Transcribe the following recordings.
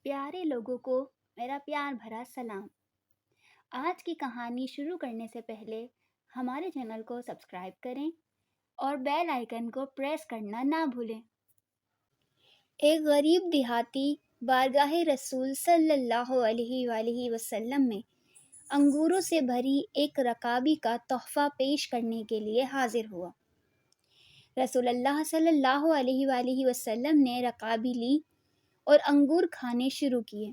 प्यारे लोगों को मेरा प्यार भरा सलाम। आज की कहानी शुरू करने से पहले हमारे चैनल को सब्सक्राइब करें और बेल आइकन को प्रेस करना ना भूलें। एक गरीब देहाती बारगाह रसूल सल्लल्लाहु अलैहि वसल्लम में अंगूरों से भरी एक रकाबी का तोहफा पेश करने के लिए हाजिर हुआ। रसूलुल्लाह सल्लल्लाहु अलैहि वसल्लम ने रकाबी ली और अंगूर खाने शुरू किए।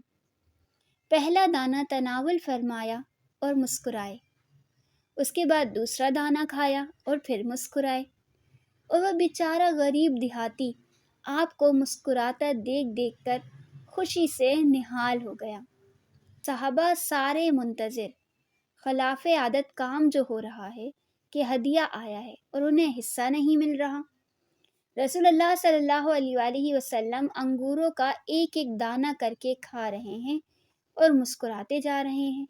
पहला दाना तनावुल फरमाया और मुस्कुराए। उसके बाद दूसरा दाना खाया और फिर मुस्कुराए। और वह बेचारा गरीब देहाती आपको मुस्कुराता देख देख कर खुशी से निहाल हो गया। सहाबा सारे मुंतज़िर, खिलाफ आदत काम जो हो रहा है कि हदिया आया है और उन्हें हिस्सा नहीं मिल रहा। रसूलुल्लाह सल्लल्लाहु अलैहि वसल्लम अंगूरों का एक एक दाना करके खा रहे हैं और मुस्कुराते जा रहे हैं।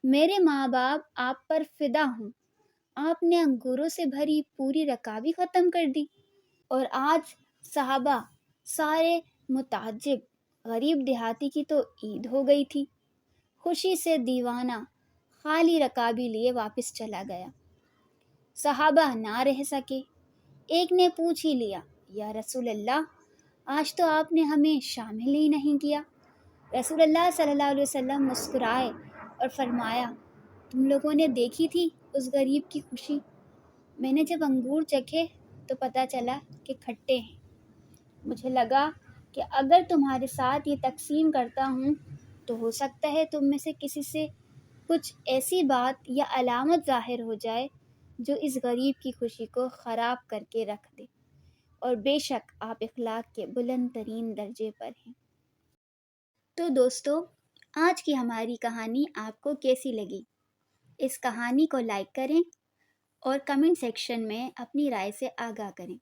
मेरे माँ बाप आप पर फिदा हूँ, आपने अंगूरों से भरी पूरी रकाबी ख़त्म कर दी। और आज सहाबा सारे मुताज्जिब, गरीब देहाती की तो ईद हो गई थी। खुशी से दीवाना खाली रकाबी लिए वापस चला गया। सहाबा ना रह सके। एक ने पूछ ही लिया, या रसूलल्लाह, आज तो आपने हमें शामिल ही नहीं किया। रसूलुल्लाह सल्लल्लाहु अलैहि वसल्लम मुस्कुराए और फरमाया, तुम लोगों ने देखी थी उस गरीब की खुशी। मैंने जब अंगूर चखे तो पता चला कि खट्टे हैं। मुझे लगा कि अगर तुम्हारे साथ ये तकसीम करता हूँ तो हो सकता है तुम में से किसी से कुछ ऐसी बात या अलामत ज़ाहिर हो जाए जो इस गरीब की खुशी को ख़राब करके रख दे। और बेशक आप इखलाक के बुलंद तरीन दर्जे पर हैं। तो दोस्तों, आज की हमारी कहानी आपको कैसी लगी? इस कहानी को लाइक करें और कमेंट सेक्शन में अपनी राय से आगाह करें।